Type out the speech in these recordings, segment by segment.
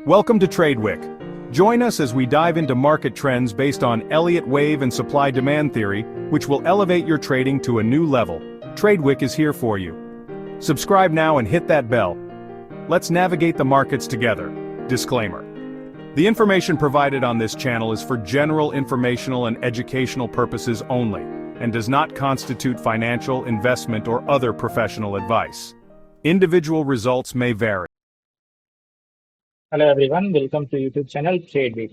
Welcome to TradeWick. Join us as we dive into market trends based on Elliott wave and supply-demand theory, which will elevate your trading to a new level. TradeWick is here for you. Subscribe now and hit that bell. Let's navigate the markets together. Disclaimer. The information provided on this channel is for general informational and educational purposes only, and does not constitute financial, investment, or other professional advice. Individual results may vary. Hello everyone, welcome to YouTube channel trade week.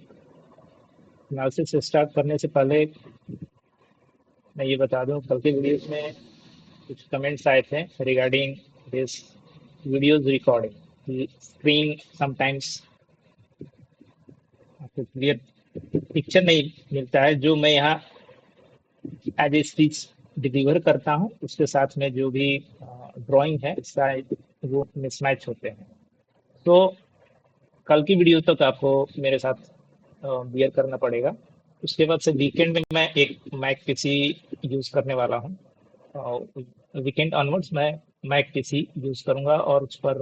Analysis start करने से पहले मैं ये बता दूं, कल के videos में कुछ कमेंट्स आए थे regarding this videos recording. Screen sometimes आपको क्लियर पिक्चर नहीं मिलता है। जो मैं यहाँ एज ए स्पीच डिलीवर करता हूँ, उसके साथ में जो भी ड्राइंग है शायद वो मिसमैच होते हैं। तो कल की वीडियो तक आपको मेरे साथ बियर करना पड़ेगा। उसके बाद से वीकेंड में मैं एक मैक पीसी यूज़ करने वाला हूँ। वीकेंड ऑनवर्ड्स मैं मैक पीसी यूज़ करूँगा और उस पर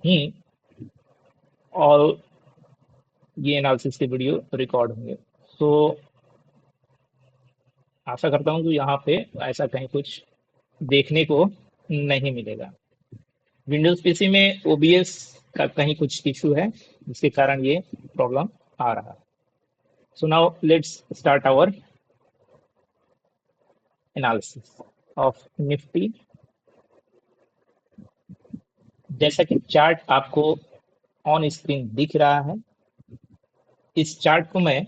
ही और ये एनालिसिस के वीडियो रिकॉर्ड होंगे। तो आशा करता हूँ कि यहाँ पे ऐसा कहीं कुछ देखने को नहीं मिलेगा। विंडोज पीसी में ओबीएस का कहीं कुछ इशू है, जिसके कारण ये प्रॉब्लम आ रहा है। So now let's start our analysis of Nifty. जैसा कि चार्ट आपको ऑन स्क्रीन दिख रहा है, इस चार्ट को मैं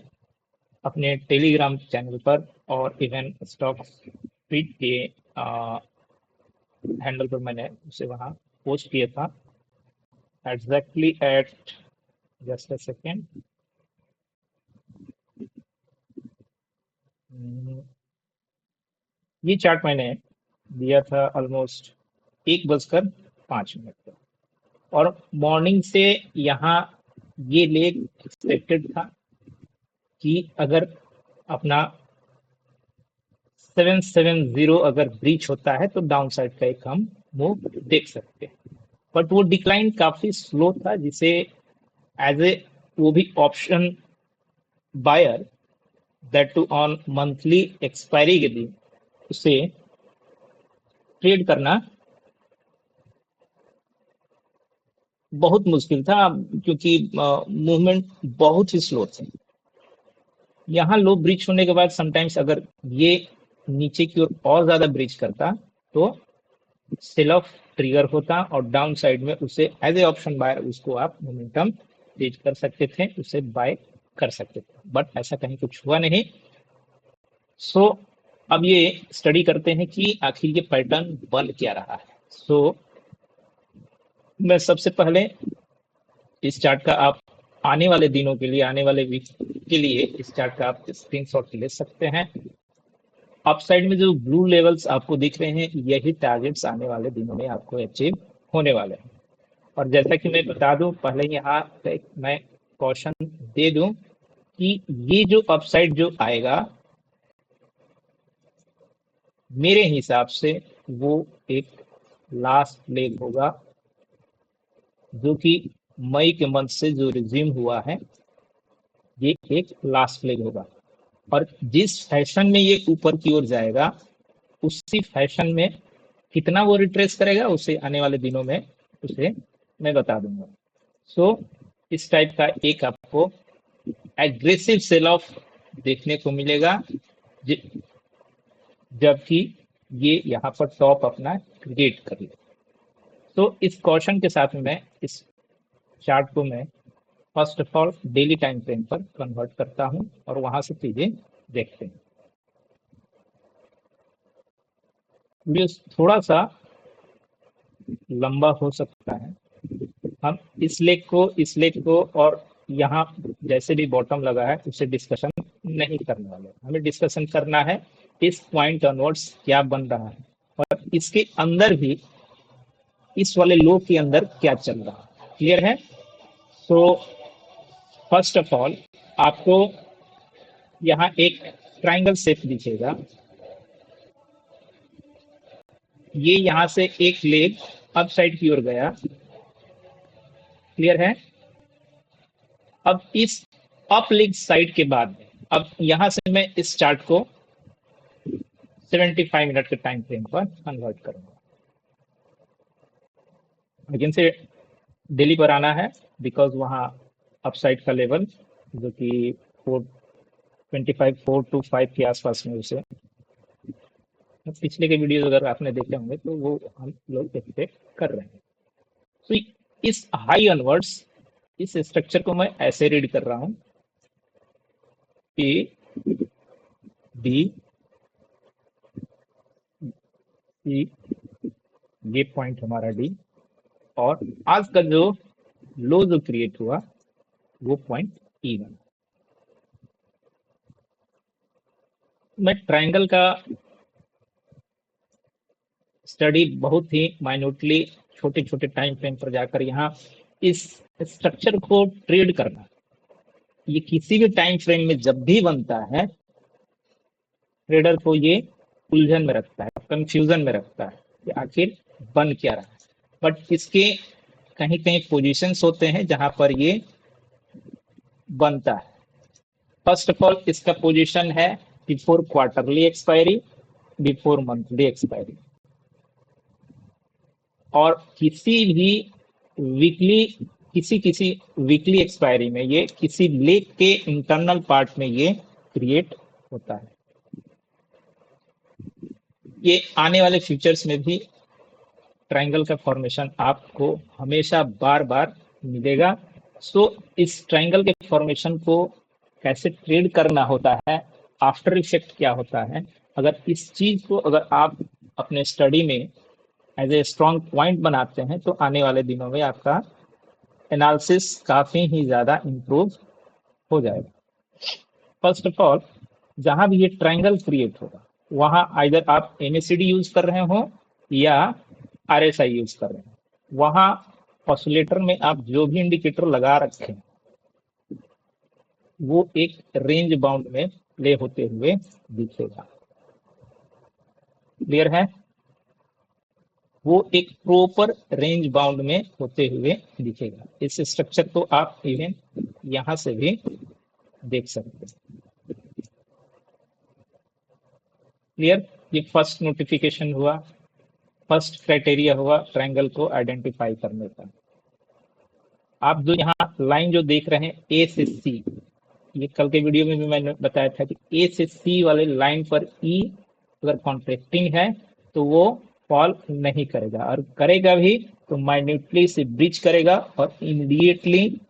अपने टेलीग्राम चैनल पर और इवन स्टॉक ट्वीट के हैंडल पर मैंने उसे वहाँ पोस्ट किया था। Exactly at just a second, ये चार्ट मैंने दिया था ऑलमोस्ट 1:05 पर, और मॉर्निंग से यहाँ ये लेग एक्सपेक्टेड था कि अगर अपना 770 अगर ब्रीच होता है तो डाउन साइड का एक हम मूव देख सकते हैं। बट वो डिक्लाइन काफी स्लो था, जिसे एज ए वो भी option buyer, that too on monthly expiry के दिन, उसे ट्रेड करना बहुत मुश्किल था, क्योंकि मूवमेंट बहुत ही स्लो थे। यहाँ लो ब्रिज होने के बाद समटाइम्स अगर ये नीचे की ओर और ज्यादा ब्रिज करता तो सेल ऑफ ट्रिगर होता, और डाउन साइड में उसे एज ए ऑप्शन बायर उसको आप मोमेंटम रीच कर सकते थे, उसे बाय कर सकते थे। बट ऐसा कहीं कुछ हुआ नहीं। सो अब ये स्टडी करते हैं कि आखिर ये पैटर्न बन क्या रहा है। सो मैं सबसे पहले इस चार्ट का आप आने वाले दिनों के लिए, आने वाले वीक के लिए इस चार्ट का आप स्क्रीनशॉट ले सकते हैं। अपसाइड में जो ब्लू लेवल्स आपको दिख रहे हैं, यही टारगेट्स आने वाले दिनों में आपको अचीव होने वाले हैं। और जैसा कि मैं बता दूं, पहले यहाँ पे मैं कॉशन दे दूं कि ये जो अपसाइड जो आएगा, मेरे हिसाब से वो एक लास्ट लेग होगा, जो कि मई के मंथ से जो रिज्यूम हुआ है, ये एक लास्ट लेग होगा। और जिस फैशन में ये ऊपर की ओर जाएगा, उसी फैशन में कितना वो रिट्रेस करेगा उसे आने वाले दिनों में उसे मैं बता दूंगा। सो इस टाइप का एक आपको एग्रेसिव सेल ऑफ देखने को मिलेगा, जबकि ये यहाँ पर टॉप अपना क्रिएट कर ले। तो इस कॉशन के साथ में इस चार्ट को मैं first of all daily time frame पर कन्वर्ट करता हूं और वहां से चीजें देखते हैं। वीडियो थोड़ा सा लंबा हो सकता है। हम इस लेग को और यहाँ जैसे भी बॉटम लगा है उसे डिस्कशन नहीं करने वाले। हमें डिस्कशन करना है इस पॉइंट ऑनवर्ड्स क्या बन रहा है, और इसके अंदर भी इस वाले लो के अंदर क्या चल रहा है। क्लियर है? सो फर्स्ट ऑफ ऑल आपको यहाँ एक ट्राइंगल शेप दिखेगा। ये यहाँ से एक लेग अप साइड की ओर गया। क्लियर है? अब इस अपलिंक साइड के बाद अब यहां से मैं इस चार्ट को 75 मिनट के टाइम फ्रेम पर कन्वर्ट करूंगा। अगेन से डेली पर आना है बिकॉज वहाँ अपसाइड का लेवल जो कि 4 के आसपास में उसे पिछले के वीडियो अगर आपने देखे होंगे तो वो हम लोग एक्सपेक्ट कर रहे हैं। तो इस हाई अनवर्ड्स इस स्ट्रक्चर को मैं ऐसे रीड कर रहा हूं ए बी सी, ये पॉइंट हमारा डी, और आज का जो लो जो क्रिएट हुआ वो पॉइंट ई बना। मैं ट्रायंगल का स्टडी बहुत ही माइन्यूटली छोटे छोटे टाइम फ्रेम पर जाकर यहाँ इस स्ट्रक्चर को ट्रेड करना, ये किसी भी टाइम फ्रेम में जब भी बनता है ट्रेडर को ये उलझन में रखता है, कंफ्यूजन में रखता है कि आखिर बन क्या रहा है। बट इसके कहीं कहीं पोजीशंस होते हैं जहां पर ये बनता है। फर्स्ट ऑफ ऑल इसका पोजीशन है before quarterly expiry, before monthly expiry, और किसी भी किसी वीकली एक्सपायरी में ये किसी लेग के इंटरनल पार्ट में ये क्रिएट होता है। ये आने वाले फ्यूचर्स में भी ट्रायंगल का फॉर्मेशन आपको हमेशा बार बार मिलेगा। सो इस ट्रायंगल के फॉर्मेशन को कैसे ट्रेड करना होता है, आफ्टर इफेक्ट क्या होता है, अगर इस चीज को अगर आप अपने स्टडी में एज ए स्ट्रॉन्ग पॉइंट बनाते हैं तो आने वाले दिनों में आपका एनालिसिस काफी ही ज्यादा इम्प्रूव हो जाएगा। फर्स्ट ऑफ ऑल जहां भी ये ट्रायंगल क्रिएट होगा वहां आइदर आप MACD यूज कर रहे हो या RSI यूज कर रहे हो, वहां ऑसिलेटर में आप जो भी इंडिकेटर लगा रखे हैं वो एक रेंज बाउंड में प्ले होते हुए दिखेगा। क्लियर है? वो एक प्रॉपर रेंज बाउंड में होते हुए दिखेगा। इस स्ट्रक्चर को आप इवन यहां से भी देख सकते हैं। क्लियर? ये फर्स्ट नोटिफिकेशन हुआ, फर्स्ट क्राइटेरिया हुआ ट्रायंगल को आइडेंटिफाई करने का। आप जो यहाँ लाइन जो देख रहे हैं A से C, ये कल के वीडियो में भी मैंने बताया था कि A से C वाले लाइन पर E अगर कॉन्ट्रैक्टिंग है तो वो फॉल नहीं करेगा, और करेगा भी तो माइन्यूटली से ब्रिज करेगा और इमीडिएटली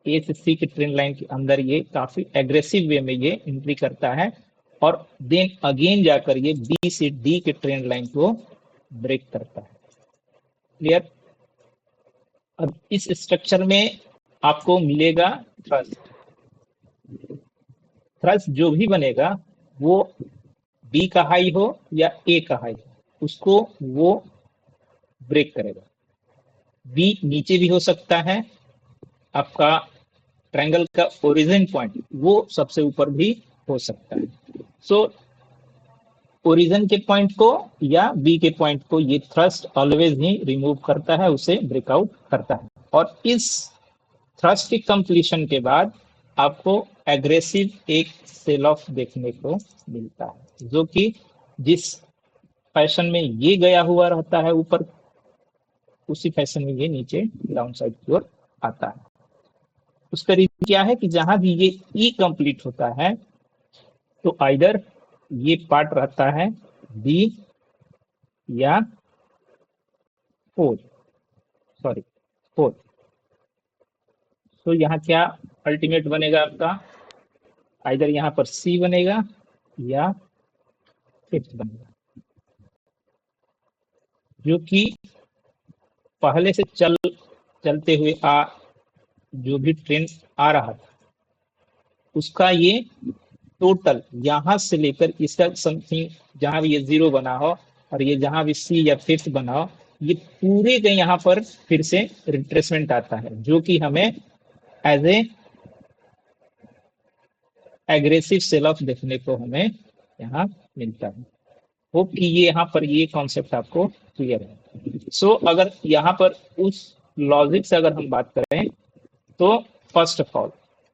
A से C के ट्रेंड लाइन के अंदर ये काफी एग्रेसिव वे में ये एंट्री करता है और देन अगेन जाकर ये B से D के ट्रेंड लाइन को ब्रेक करता है। क्लियर? अब इस स्ट्रक्चर में आपको मिलेगा थ्रस्ट। थ्रस्ट जो भी बनेगा वो B का हाई हो या A का हाई हो उसको वो ब्रेक करेगा। B नीचे भी हो सकता है, आपका ट्रायंगल का ओरिजिन पॉइंट वो सबसे ऊपर भी हो सकता है। सो ओरिजिन के पॉइंट को या B के पॉइंट को ये थ्रस्ट ऑलवेज ही रिमूव करता है, उसे ब्रेकआउट करता है। और इस थ्रस्ट के कंप्लीशन के बाद आपको एग्रेसिव एक सेल ऑफ देखने को मिलता है, जो कि जिस फैशन में ये गया हुआ रहता है ऊपर, उसी फैशन में ये नीचे डाउन साइड की ओर आता है। उसका रीजन क्या है कि जहां भी ये ई कंप्लीट होता है तो आइदर ये पार्ट रहता है B या 4। तो यहाँ क्या अल्टीमेट बनेगा आपका, आइदर यहाँ पर C बनेगा या 6 बनेगा, जो कि पहले से चलते हुए जो भी ट्रेंड आ रहा था उसका ये टोटल यहाँ से लेकर इसका समथिंग जहां भी ये 0 बना हो और ये जहां भी C या 5 बना हो, ये पूरे के यहाँ पर फिर से रिट्रेसमेंट आता है, जो कि हमें as a aggressive sell off देखने को हमें यहाँ मिलता है। होप कि ये यहाँ पर ये कॉन्सेप्ट आपको क्लियर है। सो अगर यहाँ पर उस लॉजिक से अगर हम बात करें तो फर्स्ट ऑफ ऑल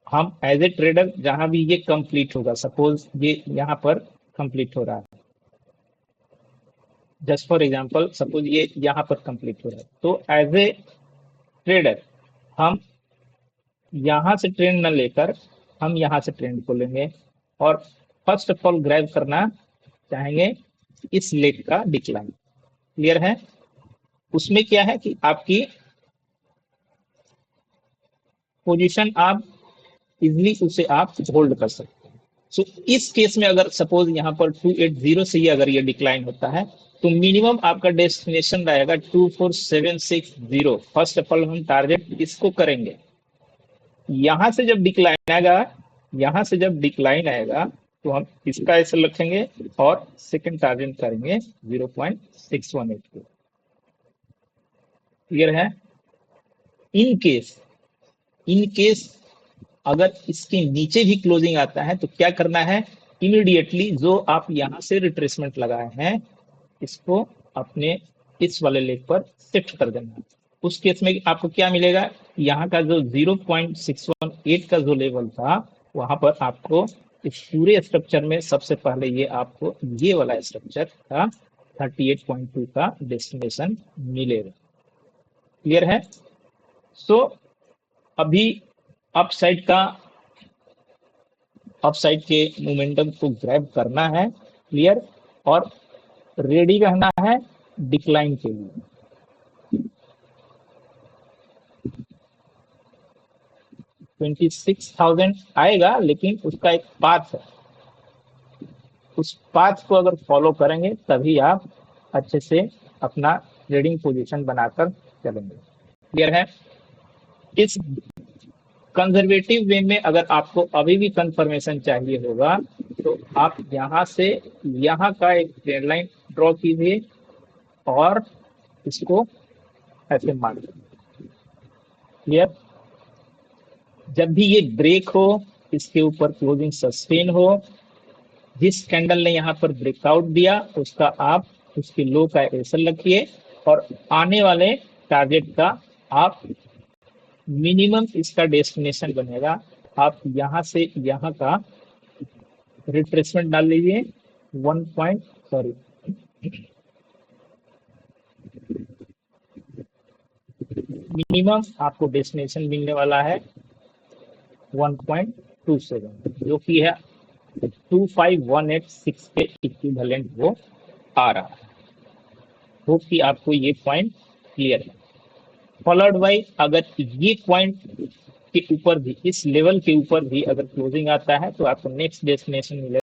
हम एज ए ट्रेडर जहां भी ये कंप्लीट होगा, सपोज ये यहाँ पर कंप्लीट हो रहा है, जस्ट फॉर एग्जांपल सपोज ये यहाँ पर कंप्लीट हो रहा है, तो एज ए ट्रेडर हम यहाँ से ट्रेंड न लेकर हम यहाँ से ट्रेंड को लेंगे और फर्स्ट ऑफ ऑल ग्रैब करना चाहेंगे इस लेग का डिक्लाइन। क्लियर है? उसमें क्या है कि आपकी पोजीशन आप इजिली उसे आप होल्ड कर सकते हैं। सो इस केस में अगर सपोज यहाँ पर 280 से ही अगर ये डिक्लाइन होता है तो मिनिमम आपका डेस्टिनेशन रहेगा 24760। फर्स्ट ऑफ ऑल हम टारगेट इसको करेंगे। यहां से जब डिक्लाइन आएगा, यहां से जब डिक्लाइन आएगा तो हम इसका ऐसे रखेंगे और सेकंड टारगेट करेंगे 0.618 को। क्लियर है? इन केस अगर इसके नीचे भी क्लोजिंग आता है तो क्या करना है, इमीडिएटली जो आप यहां से रिट्रेसमेंट लगाए हैं इसको अपने इस वाले लेग पर शिफ्ट कर देना। उस केस में आपको क्या मिलेगा, यहाँ का जो 0.618 का जो लेवल था वहां पर आपको इस पूरे स्ट्रक्चर में सबसे पहले ये आपको ये वाला स्ट्रक्चर का 38.2 का डेस्टिनेशन मिलेगा। क्लियर है? सो अभी अपसाइड के मोमेंटम को ग्रैब करना है। क्लियर? और रेडी रहना है डिक्लाइन के लिए। $26,000 आएगा, लेकिन उसका एक पाथ है, उस पाथ को अगर फॉलो करेंगे तभी आप अच्छे से अपना ट्रेडिंग पोजीशन बनाकर चलेंगे। क्लियर है? इस कंजर्वेटिव वे में अगर आपको अभी भी कंफर्मेशन चाहिए होगा तो आप यहाँ से यहाँ का एक ट्रेंड लाइन ड्रॉ कीजिए और इसको ऐसे मान लीजिए। क्लियर? जब भी ये ब्रेक हो, इसके ऊपर क्लोजिंग सस्टेन हो, जिस कैंडल ने यहाँ पर ब्रेकआउट दिया उसका आप उसके लो का एसल रखिए और आने वाले टारगेट का आप मिनिमम इसका डेस्टिनेशन बनेगा, आप यहाँ से यहाँ का रिट्रेसमेंट डाल लीजिए मिनिमम आपको डेस्टिनेशन मिलने वाला है 1.27 जो कि है 25186 के इक्विवेलेंट वो आ रहा है। होप कि आपको ये पॉइंट क्लियर है। फॉलोड बाय अगर ये पॉइंट के ऊपर भी, इस लेवल के ऊपर भी अगर क्लोजिंग आता है तो आपको नेक्स्ट डेस्टिनेशन मिलेगा